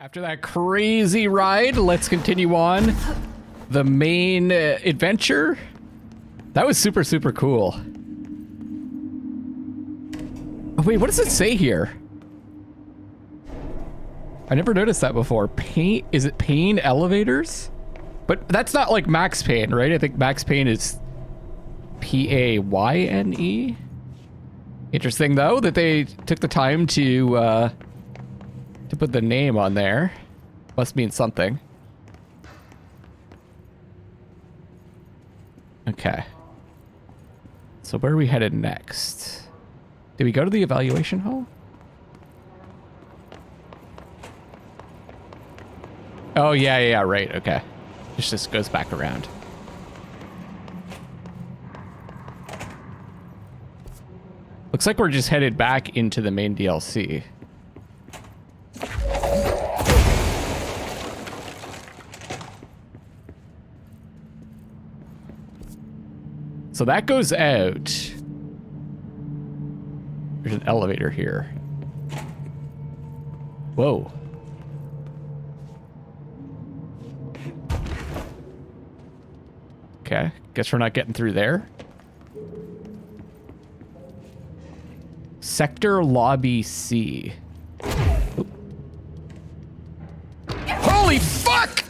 After that crazy ride, let's continue on the main adventure. That was super, super cool. Oh, wait, what does it say here? I never noticed that before. Pain, is it pain elevators? But that's not like max pain, right? I think max pain is P-A-Y-N-E. Interesting though that they took the time to put the name on there. Must mean something. Okay. So where are we headed next? Did we go to the evaluation hall? Oh, yeah, right, okay. This just goes back around. Looks like we're just headed back into the main DLC. So that goes out. There's an elevator here. Whoa. Okay, guess we're not getting through there. Sector Lobby C. Oop. Holy fuck!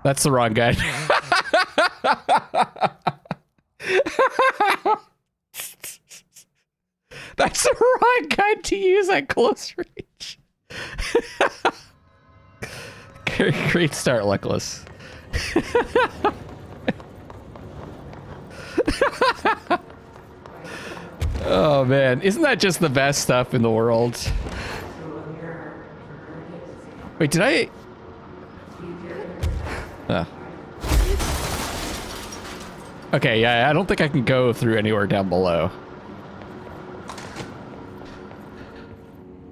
That's the wrong guy. That's the wrong guy to use at close range. Great start, Luckless. Oh man, isn't that just the best stuff in the world? Wait, did I? Oh. Okay, yeah, I don't think I can go through anywhere down below.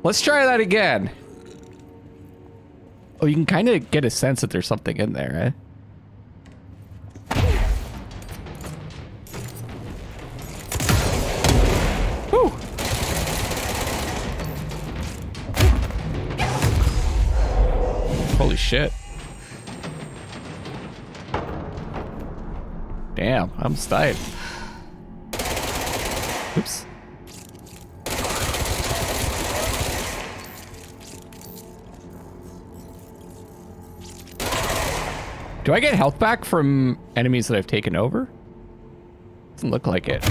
Let's try that again. Oh, you can kind of get a sense that there's something in there, eh? Whew. Holy shit. Damn, I'm stoked. Oops. Do I get health back from enemies that I've taken over? Doesn't look like it.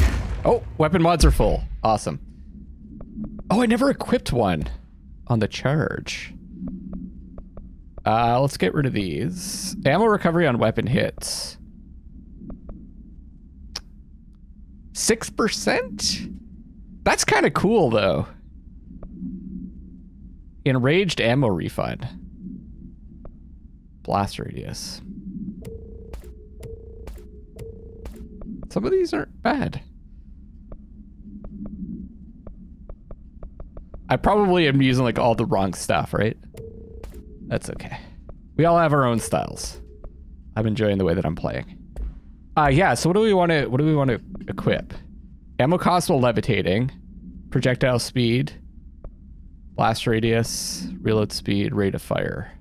Oh, weapon mods are full. Awesome. Oh, I never equipped one on the charge. Let's get rid of these. Ammo recovery on weapon hits. 6%? That's kind of cool, though. Enraged ammo refund. Blast radius. Some of these aren't bad. I probably am using like all the wrong stuff, right? That's okay. We all have our own styles. I'm enjoying the way that I'm playing. Yeah, so what do we want to equip? Ammo cost while levitating, projectile speed, blast radius, reload speed, rate of fire.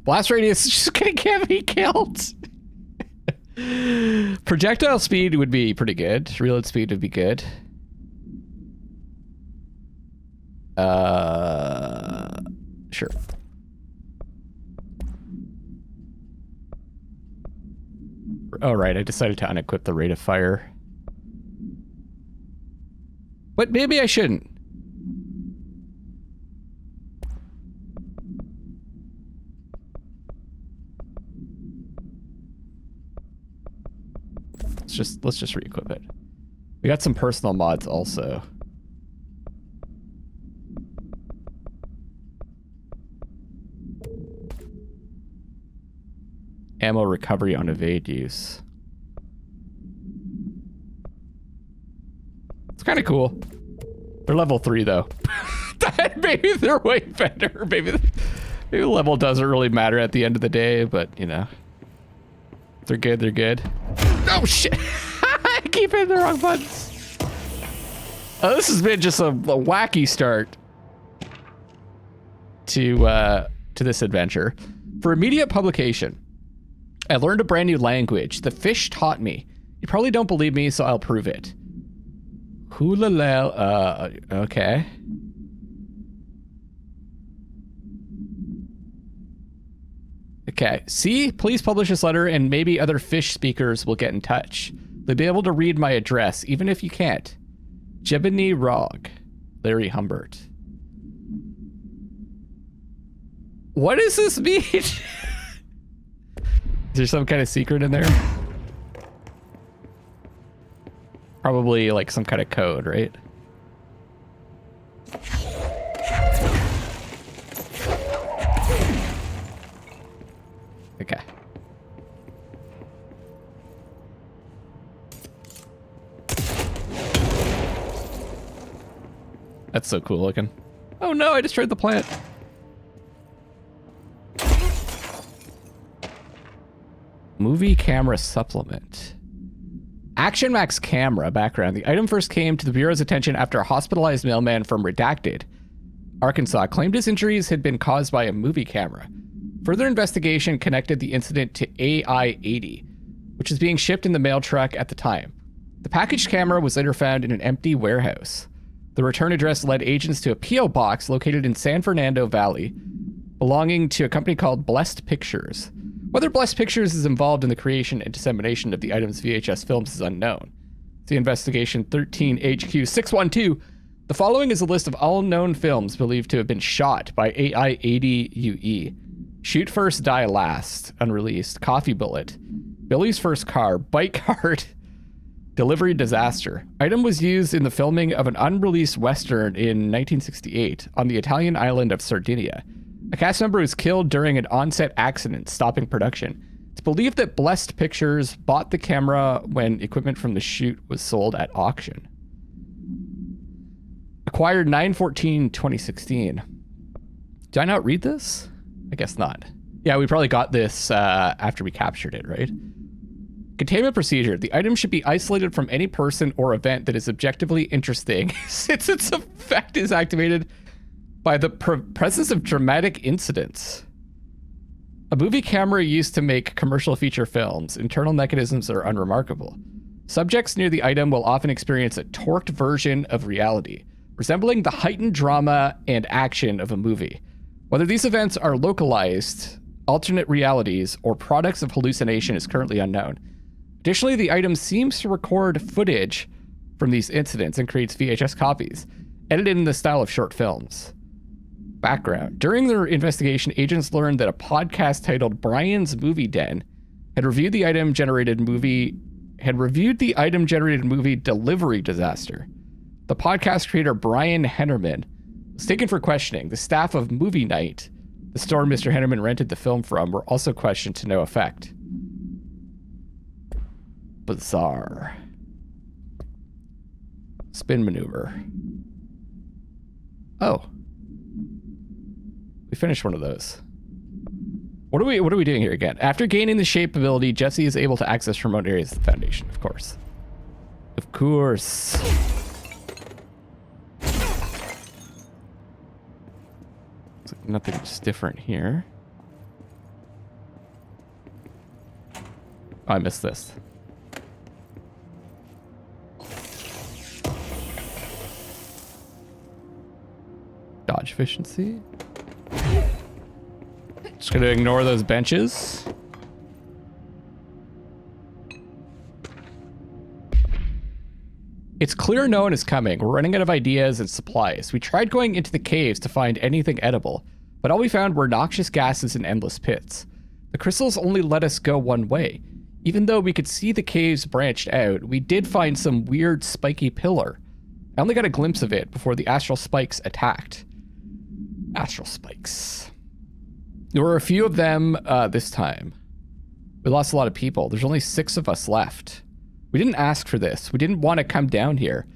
Blast radius is just gonna get me killed. Projectile speed would be pretty good. Reload speed would be good. Sure. Oh, right. I decided to unequip the rate of fire. But maybe I shouldn't. Let's just re-equip it. We got some personal mods also. Ammo recovery on evade use. It's kind of cool. They're level 3 though. Maybe they're way better. Maybe the level doesn't really matter at the end of the day, but you know, they're good. They're good. Oh shit! I keep hitting the wrong buttons. Oh, this has been just a wacky start to this adventure. For immediate publication, I learned a brand new language. The fish taught me. You probably don't believe me, so I'll prove it. Hula okay. Okay, see, please publish this letter and maybe other fish speakers will get in touch. They'll be able to read my address, even if you can't. Jebony Rog, Larry Humbert. What does this mean? Is there some kind of secret in there? Probably like some kind of code, right? Okay. That's so cool looking. Oh no, I destroyed the plant. Movie camera supplement. Action Max camera background. The item first came to the Bureau's attention after a hospitalized mailman from Redacted, Arkansas, claimed his injuries had been caused by a movie camera. Further investigation connected the incident to AI-80, which was being shipped in the mail truck at the time. The packaged camera was later found in an empty warehouse. The return address led agents to a P.O. box located in San Fernando Valley, belonging to a company called Blessed Pictures. Whether Blessed Pictures is involved in the creation and dissemination of the item's VHS films is unknown. See Investigation 13HQ612. The following is a list of all known films believed to have been shot by AI-80UE. Shoot First, Die Last, unreleased. Coffee Bullet. Billy's First Car. Bike Cart. Delivery Disaster. Item was used in the filming of an unreleased Western in 1968 on the Italian island of Sardinia. A cast member was killed during an on-set accident, stopping production. It's believed that Blessed Pictures bought the camera when equipment from the shoot was sold at auction. Acquired 9/14/2016. Did I not read this? I guess not. Yeah, we probably got this after we captured it, right? Containment procedure. The item should be isolated from any person or event that is objectively interesting since its effect is activated by the presence of dramatic incidents. A movie camera used to make commercial feature films. Internal mechanisms are unremarkable. Subjects near the item will often experience a torqued version of reality, resembling the heightened drama and action of a movie. Whether these events are localized, alternate realities, or products of hallucination is currently unknown. Additionally, the item seems to record footage from these incidents and creates VHS copies, edited in the style of short films. Background. During their investigation, agents learned that a podcast titled Brian's Movie Den had reviewed the item generated movie Delivery Disaster. The podcast creator Brian Hennerman was taken for questioning. The staff of Movie Night, the store Mr. Hennerman rented the film from, were also questioned to no effect. Bizarre. Spin maneuver. Oh. We finished one of those. What are we doing here again? After gaining the shape ability, Jesse is able to access remote areas of the Foundation, of course. Of course. Looks like nothing's different here. Oh, I missed this. Dodge efficiency. Just gonna ignore those benches. It's clear no one is coming. We're running out of ideas and supplies. We tried going into the caves to find anything edible, but all we found were noxious gases and endless pits. The crystals only let us go one way. Even though we could see the caves branched out, we did find some weird spiky pillar. I only got a glimpse of it before the astral spikes attacked. Astral spikes. There were a few of them this time. We lost a lot of people. There's only 6 of us left. We didn't ask for this. We didn't want to come down here.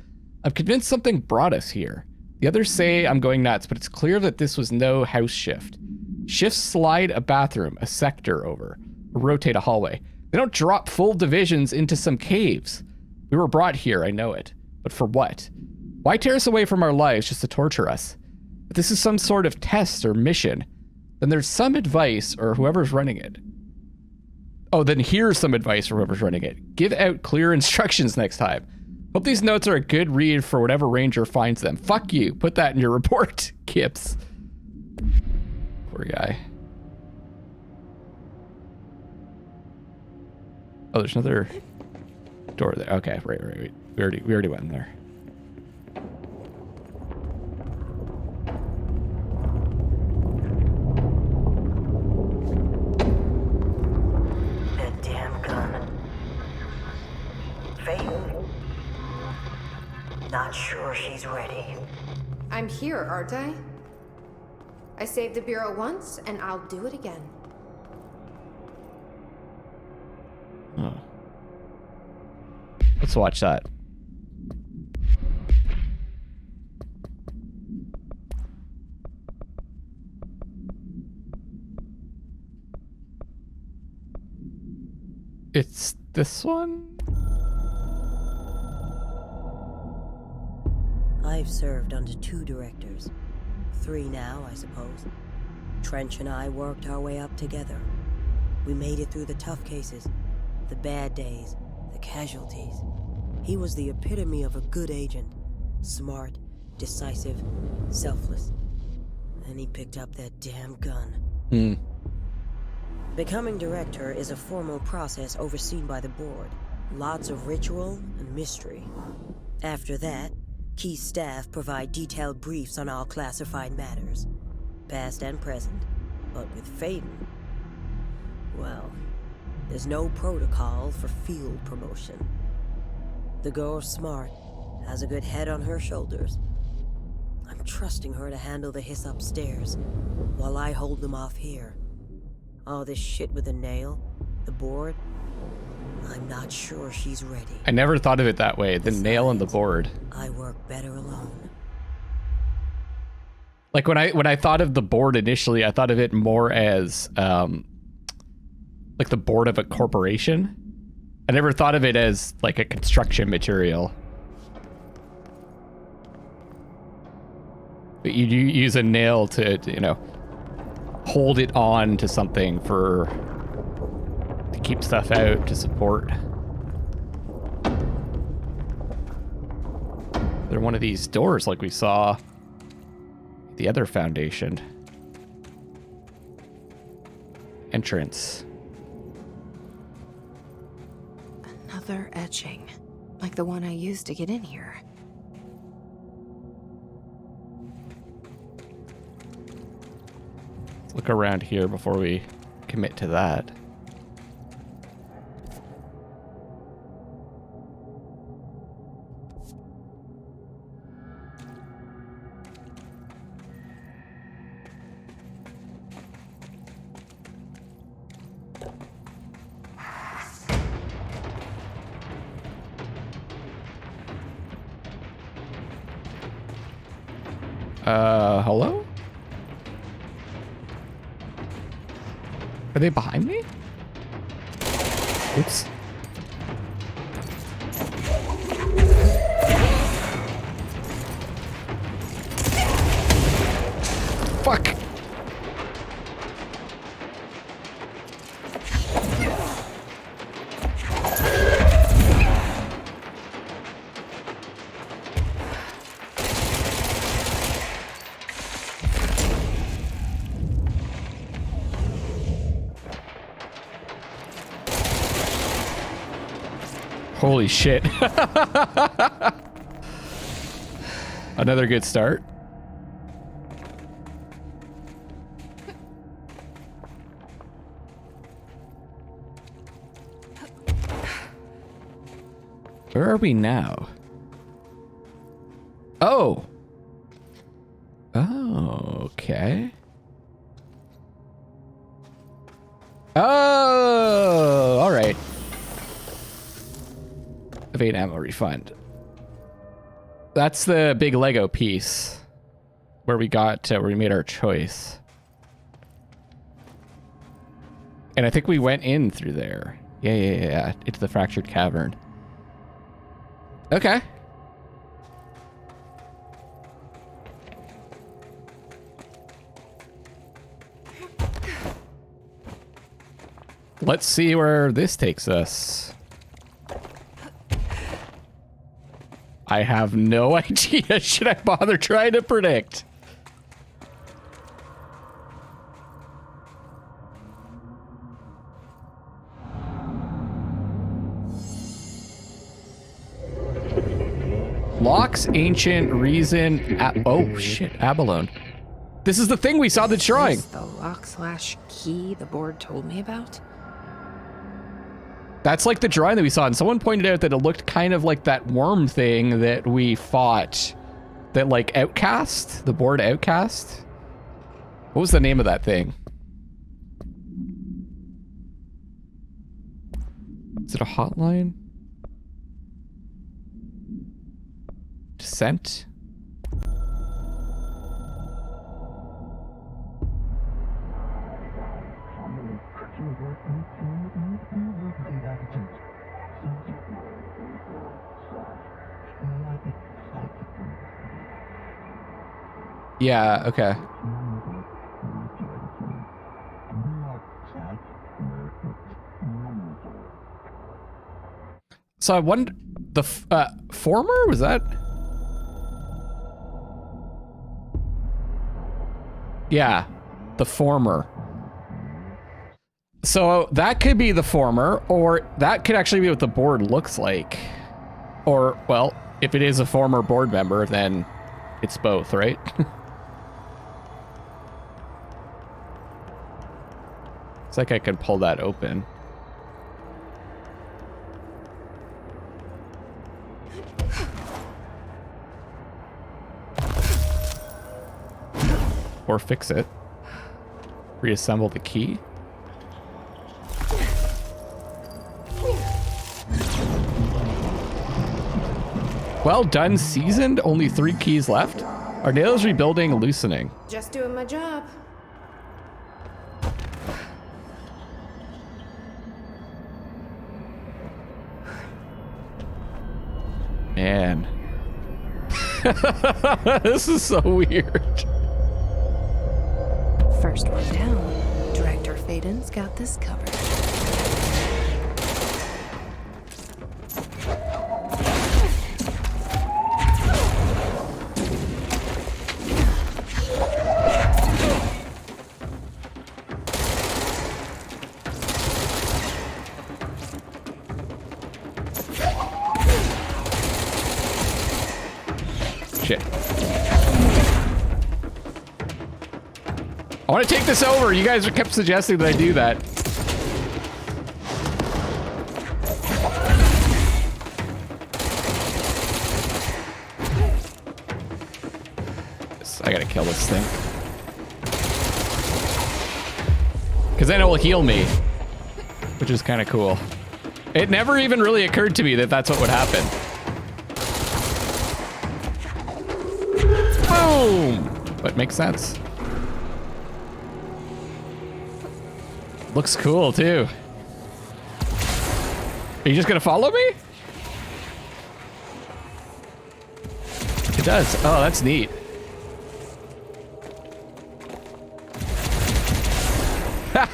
I'm convinced something brought us here. The others say I'm going nuts, but it's clear that this was no house shift. Shifts slide a bathroom, a sector over, or rotate a hallway. They don't drop full divisions into some caves. We were brought here, I know it. But for what? Why tear us away from our lives just to torture us? If this is some sort of test or mission, then there's some advice or whoever's running it. Oh, then here's some advice for whoever's running it. Give out clear instructions next time. Hope these notes are a good read for whatever ranger finds them. Fuck you. Put that in your report, Kips. Poor guy. Oh, there's another door there. Okay, right. We already went in there. That damn gun. Faith. Not sure she's ready. I'm here, aren't I? I saved the Bureau once, and I'll do it again. Oh. Let's watch that. It's this one? I've served under 2 directors. 3 now, I suppose. Trench and I worked our way up together. We made it through the tough cases, the bad days, the casualties. He was the epitome of a good agent. Smart, decisive, selfless. And he picked up that damn gun. Becoming director is a formal process overseen by the board. Lots of ritual and mystery. After that, key staff provide detailed briefs on all classified matters, past and present. But with Faden, well, there's no protocol for field promotion. The girl's smart, has a good head on her shoulders. I'm trusting her to handle the hiss upstairs, while I hold them off here. All this shit with the nail, the board, I'm not sure she's ready. I never thought of it that way. The nail and the board. I work better alone. Like when I thought of the board initially, I thought of it more as like the board of a corporation. I never thought of it as like a construction material. But you use a nail to you know, hold it on to something to keep stuff out, to support. They're one of these doors like we saw at the other foundation. Entrance. Another etching, like the one I used to get in here. Let's look around here before we commit to that. Hello? Are they behind me? Oops. Fuck. Holy shit. Another good start. Where are we now? Oh. Oh, okay. Oh, all right. Evade ammo refund. That's the big Lego piece. where we got where we made our choice. And I think we went in through there. Yeah. It's the Fractured Cavern. Okay. Let's see where this takes us. I have no idea. Should I bother trying to predict? Locks, ancient, reason, oh shit, abalone. This is the thing we saw the drawing. Is the lock/key the board told me about? That's like the drawing that we saw, and someone pointed out that it looked kind of like that worm thing that we fought. That like Outcast, the board Outcast. What was the name of that thing? Is it a hotline? Descent? Yeah, okay. So I wonder, the former, was that? Yeah, the former. So that could be the former, or that could actually be what the board looks like. Or, well, if it is a former board member, then it's both, right? It's like I can pull that open. Or fix it. Reassemble the key. Well done, seasoned. Only 3 keys left. Our nails rebuilding, loosening. Just doing my job. Man. This is so weird. First one down. Director Faden's got this covered. Shit. I want to take this over. You guys kept suggesting that I do that. I gotta kill this thing. Because then it will heal me. Which is kind of cool. It never even really occurred to me that that's what would happen. Boom! But makes sense. Looks cool too. Are you just gonna follow me? It does. Oh, that's neat. Ha!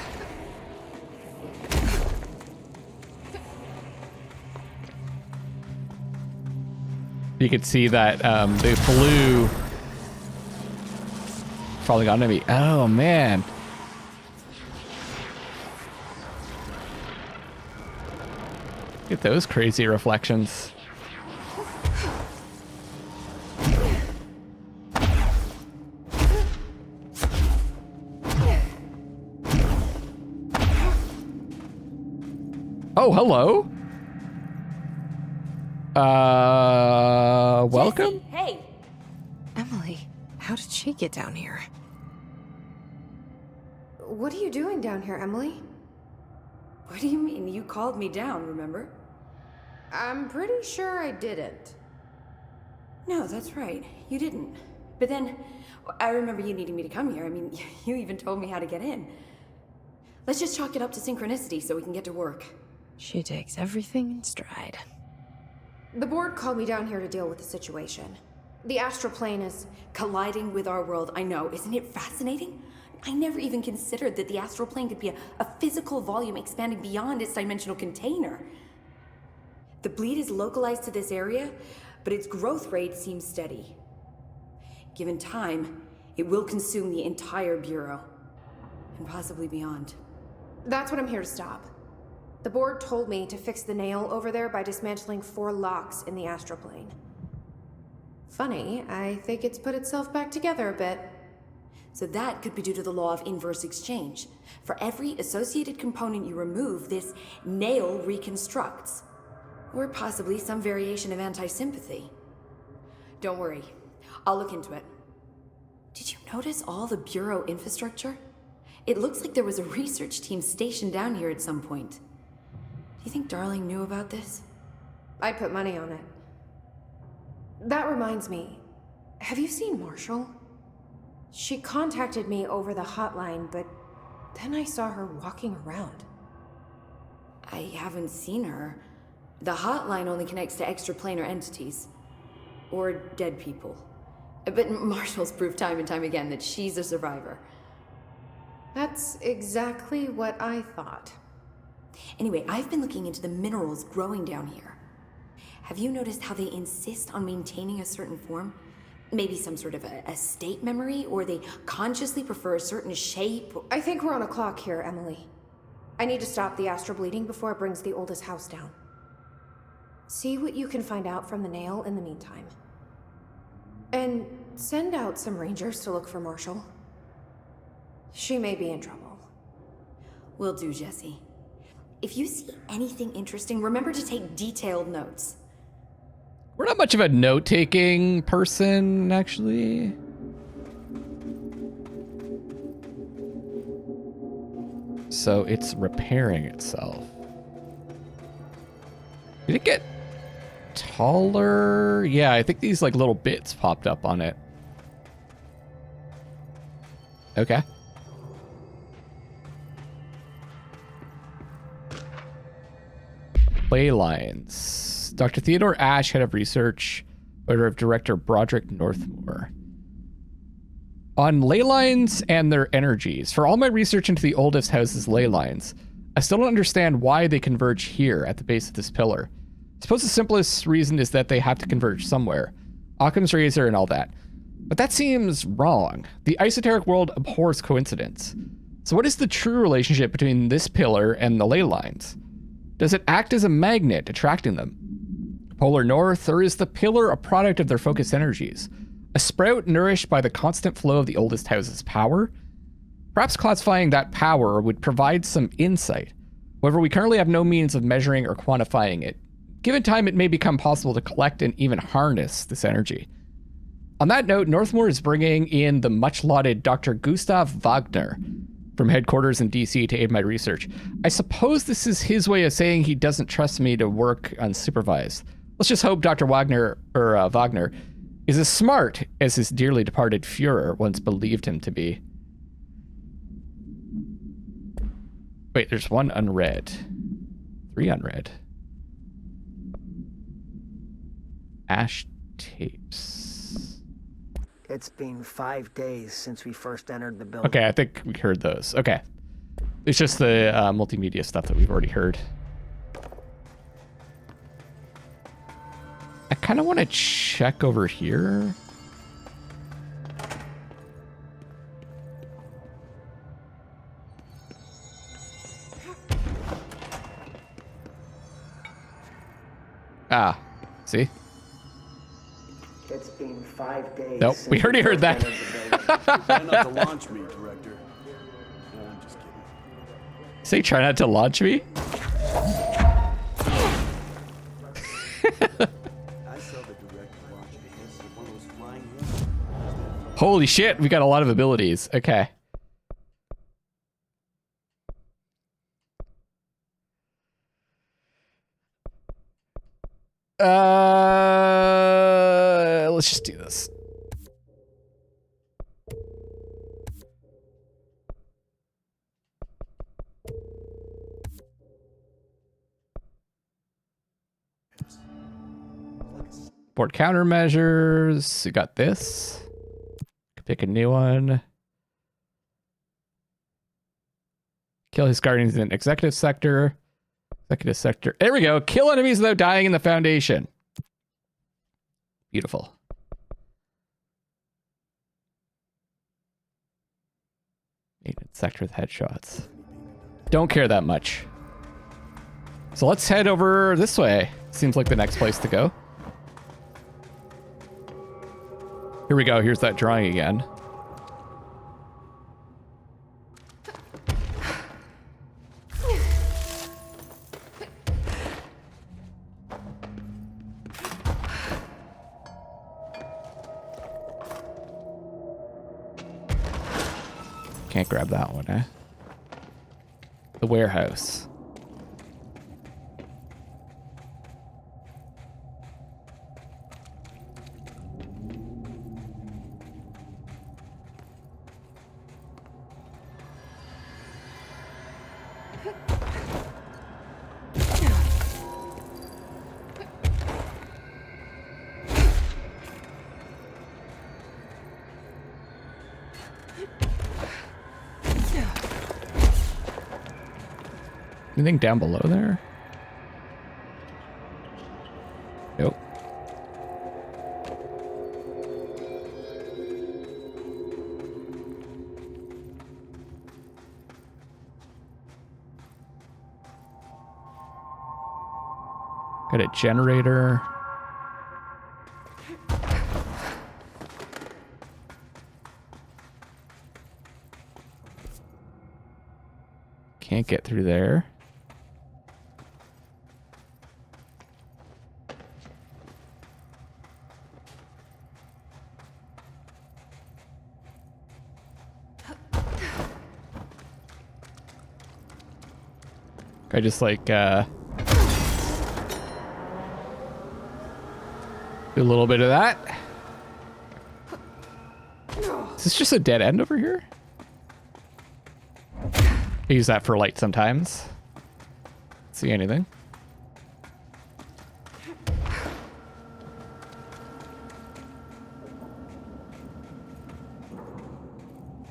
You could see that the blue falling onto me. Oh man. Get those crazy reflections. Oh, hello. Welcome? Jesse, hey. Emily, how did she get down here? What are you doing down here, Emily? What do you mean? You called me down, remember? I'm pretty sure I didn't. No, that's right. You didn't. But then, I remember you needing me to come here. I mean, you even told me how to get in. Let's just chalk it up to synchronicity so we can get to work. She takes everything in stride. The board called me down here to deal with the situation. The astral plane is... Colliding with our world, I know. Isn't it fascinating? I never even considered that the astral plane could be a physical volume expanding beyond its dimensional container. The bleed is localized to this area, but its growth rate seems steady. Given time, it will consume the entire Bureau, and possibly beyond. That's what I'm here to stop. The board told me to fix the nail over there by dismantling 4 locks in the astral plane. Funny, I think it's put itself back together a bit. So that could be due to the law of inverse exchange. For every associated component you remove, this nail reconstructs. Or possibly some variation of anti-sympathy. Don't worry, I'll look into it. Did you notice all the Bureau infrastructure? It looks like there was a research team stationed down here at some point. Do you think Darling knew about this? I'd put money on it. That reminds me, have you seen Marshall? She contacted me over the hotline, but then I saw her walking around. I haven't seen her. The hotline only connects to extraplanar entities. Or dead people. But Marshall's proved time and time again that she's a survivor. That's exactly what I thought. Anyway, I've been looking into the minerals growing down here. Have you noticed how they insist on maintaining a certain form? Maybe some sort of a state memory, or they consciously prefer a certain shape? I think we're on a clock here, Emily. I need to stop the astral bleeding before it brings the oldest house down. See what you can find out from the nail in the meantime. And send out some rangers to look for Marshall. She may be in trouble. Will do, Jesse. If you see anything interesting, remember to take detailed notes. We're not much of a note-taking person, actually. So it's repairing itself. Did it get taller? Yeah, I think these like little bits popped up on it. Okay. Play lines. Dr. Theodore Ash, head of research, order of director Broderick Northmore. On ley lines and their energies. For all my research into the oldest house's ley lines, I still don't understand why they converge here at the base of this pillar. I suppose the simplest reason is that they have to converge somewhere. Occam's razor and all that. But that seems wrong. The esoteric world abhors coincidence. So what is the true relationship between this pillar and the ley lines? Does it act as a magnet, attracting them? Polar north, or is the pillar a product of their focused energies? A sprout nourished by the constant flow of the oldest house's power? Perhaps classifying that power would provide some insight. However, we currently have no means of measuring or quantifying it. Given time, it may become possible to collect and even harness this energy. On that note, Northmore is bringing in the much-lauded Dr. Gustav Wagner from headquarters in DC to aid my research. I suppose this is his way of saying he doesn't trust me to work unsupervised. Let's just hope Dr. Wagner is as smart as his dearly departed Führer once believed him to be. Wait, there's one unread. 3 unread. Ash tapes. It's been 5 days since we first entered the building. Okay, I think we heard those. Okay. It's just the multimedia stuff that we've already heard. I kind of want to check over here. Ah, see? It's been 5 days. Nope, we already heard that. Try not to launch me, Director. No, I'm just kidding. Say try not to launch me? I saw the Director launch me against one of those flying wings. Holy shit, we got a lot of abilities. Okay. Let's just do this. Board countermeasures. We got this. Pick a new one. Kill his guardians in executive sector. Executive sector. There we go. Kill enemies without dying in the Foundation. Beautiful. Maintenance sector with headshots. Don't care that much. So let's head over this way. Seems like the next place to go. Here we go. Here's that drawing again. Can't grab that one, eh? The warehouse. Anything down below there? Nope. Got a generator. Can't get through there. I just like do a little bit of that. Is this just a dead end over here? I use that for light sometimes. See anything?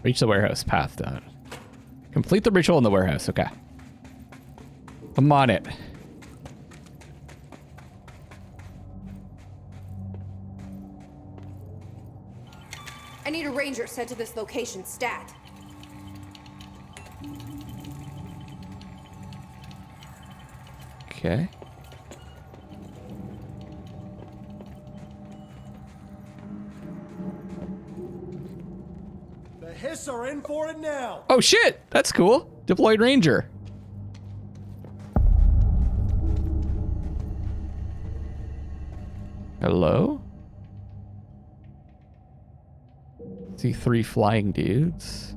Reach the warehouse, path done. Complete the ritual in the warehouse, okay. I'm on it. I need a ranger sent to this location stat. Okay. The Hiss are in for it now. Oh shit! That's cool. Deployed ranger. Hello? See 3 flying dudes.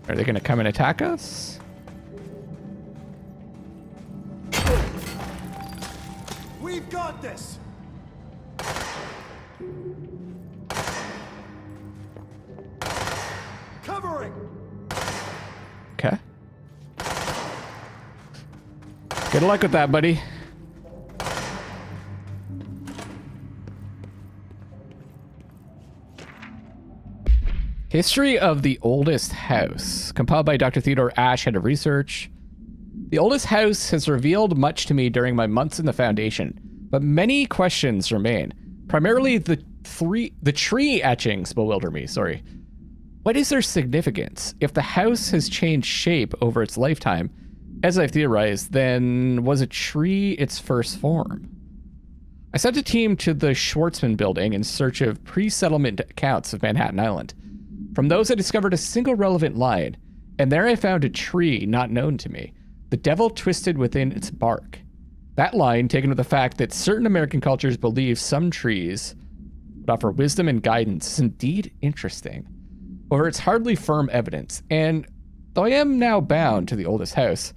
Are they gonna come and attack us? We've got this. Covering. Okay. Good luck with that, buddy. History of the oldest house, compiled by Dr. Theodore Ash, head of research. The oldest house has revealed much to me during my months in the Foundation, but many questions remain. Primarily the tree etchings bewilder me, sorry. What is their significance? If the house has changed shape over its lifetime, as I've theorized, then was a tree its first form? I sent a team to the Schwartzman building in search of pre-settlement accounts of Manhattan Island. From those, I discovered a single relevant line, and there I found a tree not known to me, the devil twisted within its bark. That line, taken with the fact that certain American cultures believe some trees would offer wisdom and guidance, is indeed interesting. However, it's hardly firm evidence, and though I am now bound to the oldest house,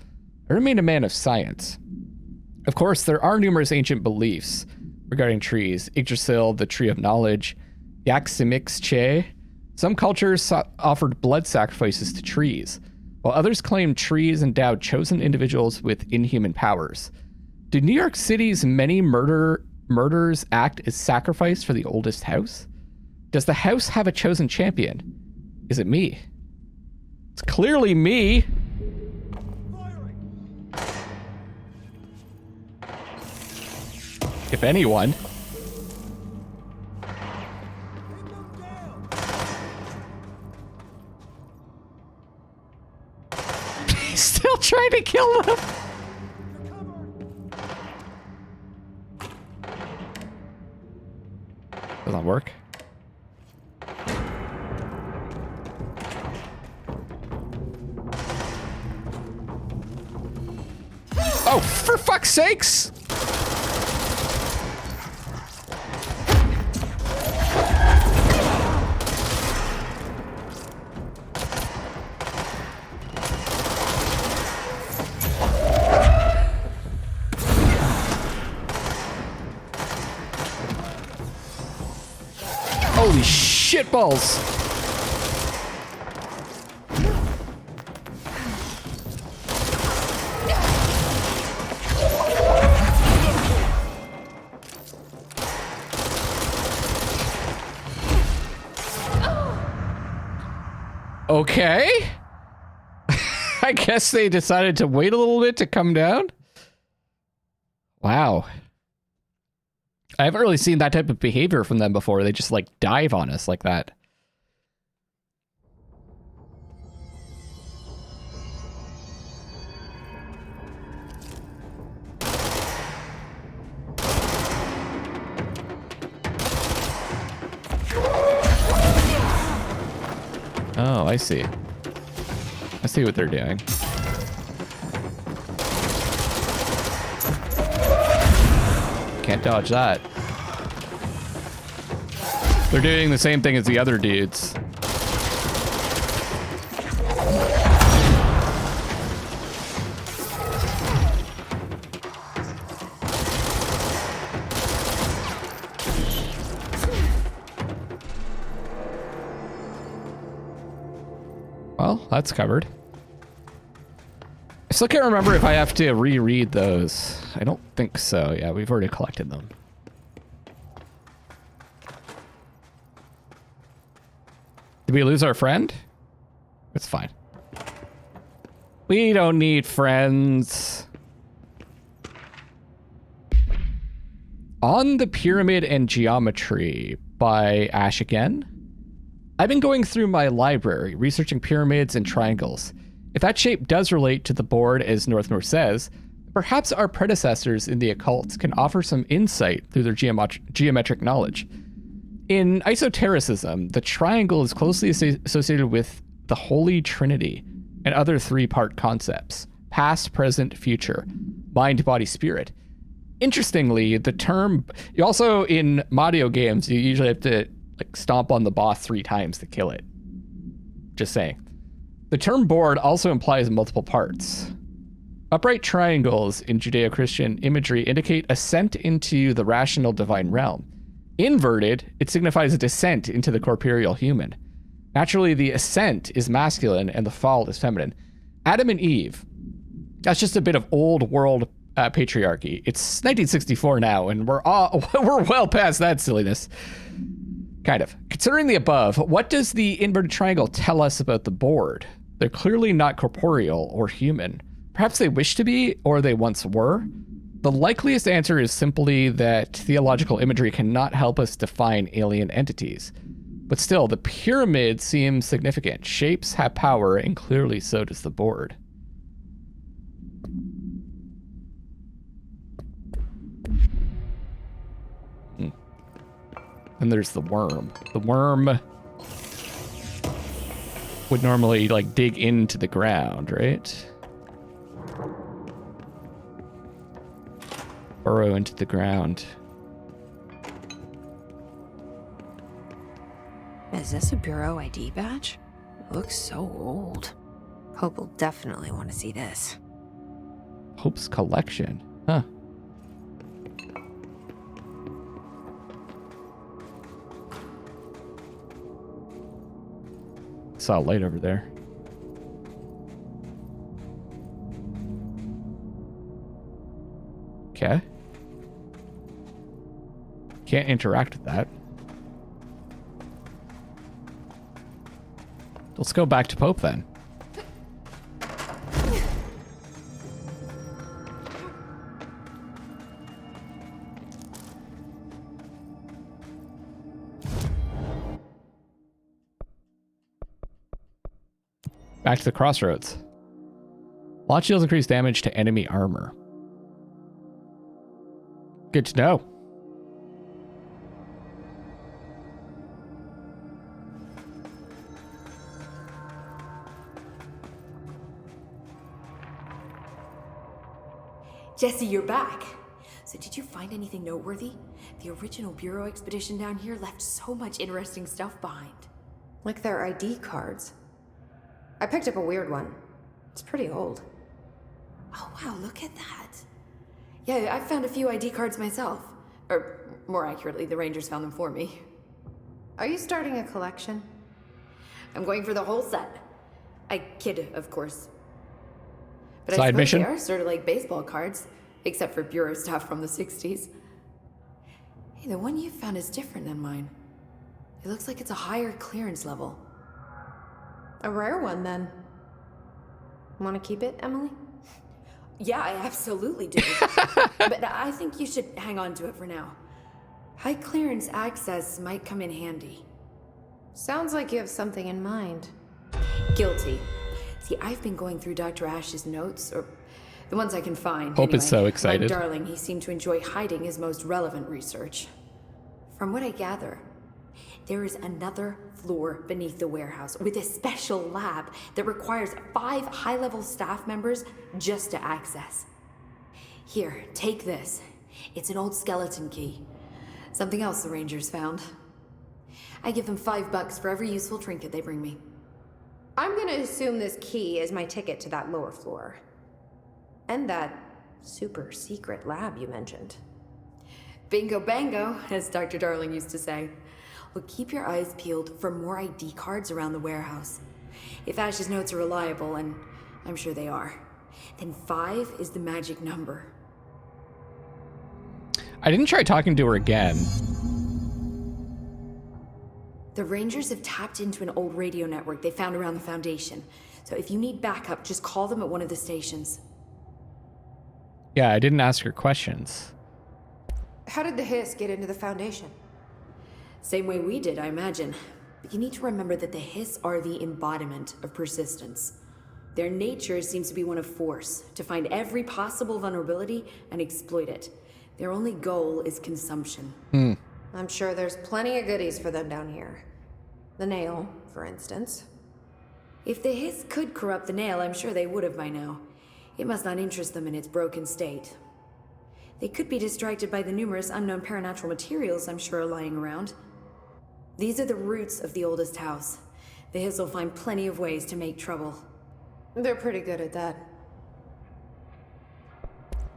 I remain a man of science. Of course, there are numerous ancient beliefs regarding trees. Yggdrasil, the tree of knowledge. Yaximix Che. Some cultures offered blood sacrifices to trees, while others claimed trees endowed chosen individuals with inhuman powers. Do New York City's many murders act as sacrifice for the oldest house? Does the house have a chosen champion? Is it me? It's clearly me. If anyone. He's still trying to kill them. Doesn't work. Oh, for fuck's sakes! Holy shitballs! Okay. I guess they decided to wait a little bit to come down. Wow. I haven't really seen that type of behavior from them before. They just like dive on us like that. Oh, I see. I see what they're doing. Can't dodge that. They're doing the same thing as the other dudes. Well, that's covered. I still can't remember if I have to reread those. I don't think so. Yeah, we've already collected them. Did we lose our friend? It's fine. We don't need friends. On the Pyramid and Geometry by Ash again. I've been going through my library, researching pyramids and triangles. If that shape does relate to the board as Northmore says, perhaps our predecessors in the occult can offer some insight through their geometric knowledge. In esotericism, the triangle is closely associated with the Holy Trinity and other three-part concepts: past, present, future, mind, body, spirit. Interestingly, the term, you also in Mario games, you usually have to like stomp on the boss 3 times to kill it. Just saying. The term board also implies multiple parts. Upright triangles in Judeo-Christian imagery indicate ascent into the rational divine realm. Inverted, it signifies a descent into the corporeal human. Naturally, the ascent is masculine and the fall is feminine. Adam and Eve, that's just a bit of old world patriarchy. It's 1964 now, and we're well past that silliness. Kind of. Considering the above, what does the inverted triangle tell us about the board? They're clearly not corporeal or human. Perhaps they wish to be, or they once were. The likeliest answer is simply that theological imagery cannot help us define alien entities. But still, the pyramid seems significant. Shapes have power, and clearly so does the board. And there's the worm. The worm would normally like dig into the ground, right? Burrow into the ground. Is this a Bureau ID badge? It looks so old. Hope will definitely want to see this. Hope's collection. Huh. saw a light over there. Okay. Can't interact with that. Let's go back to Pope then. Back to the crossroads. Launch deals increase damage to enemy armor. Good to know. Jesse, you're back. So did you find anything noteworthy? The original Bureau expedition down here left so much interesting stuff behind. Like their ID cards. I picked up a weird one. It's pretty old. Oh wow, look at that. Yeah, I found a few ID cards myself. Or more accurately, the Rangers found them for me. Are you starting a collection? I'm going for the whole set. I kid, of course. But Side I suppose mission? they are sort of like baseball cards, except for Bureau stuff from the 60s. Hey, the one you found is different than mine. It looks like it's a higher clearance level. A rare one, then. Want to keep it, Emily? Yeah, I absolutely do. But I think you should hang on to it for now. High clearance access might come in handy. Sounds like you have something in mind. Guilty. See, I've been going through Dr. Ash's notes, or the ones I can find. Hope is so excited. Like Darling, he seemed to enjoy hiding his most relevant research. From what I gather, there is another floor beneath the warehouse with a special lab that requires 5 high-level staff members just to access. Here, take this. It's an old skeleton key. Something else the Rangers found. I give them $5 for every useful trinket they bring me. I'm gonna assume this key is my ticket to that lower floor. And that super secret lab you mentioned. Bingo bango, as Dr. Darling used to say. Well, keep your eyes peeled for more ID cards around the warehouse. If Ash's notes are reliable, and I'm sure they are, then 5 is the magic number. I didn't try talking to her again. The Rangers have tapped into an old radio network they found around the Foundation. So if you need backup, just call them at one of the stations. Yeah, I didn't ask her questions. How did the Hiss get into the Foundation? Same way we did, I imagine. But you need to remember that the Hiss are the embodiment of persistence. Their nature seems to be one of force, to find every possible vulnerability and exploit it. Their only goal is consumption. I'm sure there's plenty of goodies for them down here. The nail, for instance. If the Hiss could corrupt the nail, I'm sure they would have by now. It must not interest them in its broken state. They could be distracted by the numerous unknown paranatural materials I'm sure are lying around. These are the roots of the oldest house. The Hiss will find plenty of ways to make trouble. They're pretty good at that.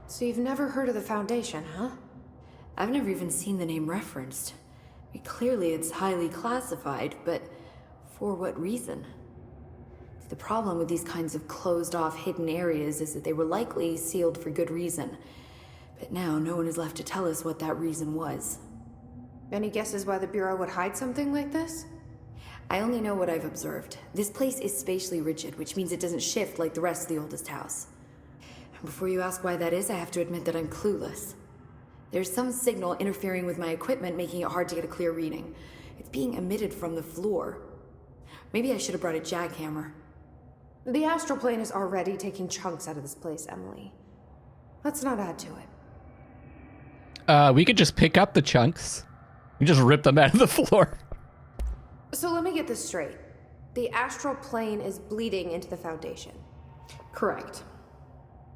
So you've never heard of the Foundation, huh? I've never even seen the name referenced. I mean, clearly it's highly classified, but for what reason? The problem with these kinds of closed-off hidden areas is that they were likely sealed for good reason. But now no one is left to tell us what that reason was. Any guesses why the Bureau would hide something like this? I only know what I've observed. This place is spatially rigid, which means it doesn't shift like the rest of the oldest house. And before you ask why that is, I have to admit that I'm clueless. There's some signal interfering with my equipment, making it hard to get a clear reading. It's being emitted from the floor. Maybe I should have brought a jackhammer. The astral plane is already taking chunks out of this place, Emily. Let's not add to it. We could just pick up the chunks. We just rip them out of the floor. So let me get this straight. The astral plane is bleeding into the Foundation. Correct.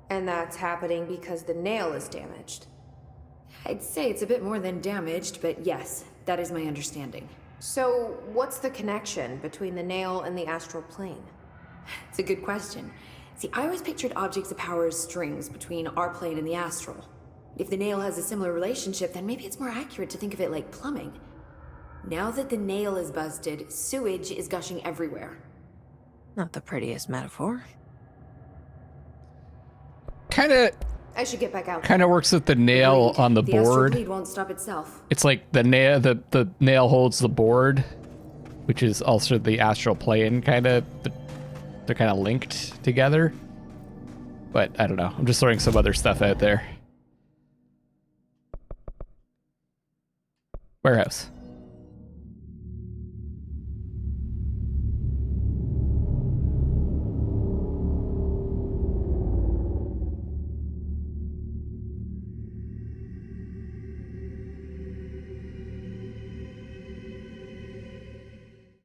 And that's happening because the nail is damaged. I'd say it's a bit more than damaged, but yes, that is my understanding. So what's the connection between the nail and the astral plane? It's a good question. See, I always pictured objects of power as strings between our plane and the astral. If the nail has a similar relationship, then maybe it's more accurate to think of it like plumbing. Now that the nail is busted, sewage is gushing everywhere. Not the prettiest metaphor. Kind of I should get back out. kind of works with the nail Agreed. on the astral board. bleed won't stop itself. It's like the nail holds the board, which is also the astral plane kind of. They're kind of linked together. But I don't know. I'm just throwing some other stuff out there. Warehouse.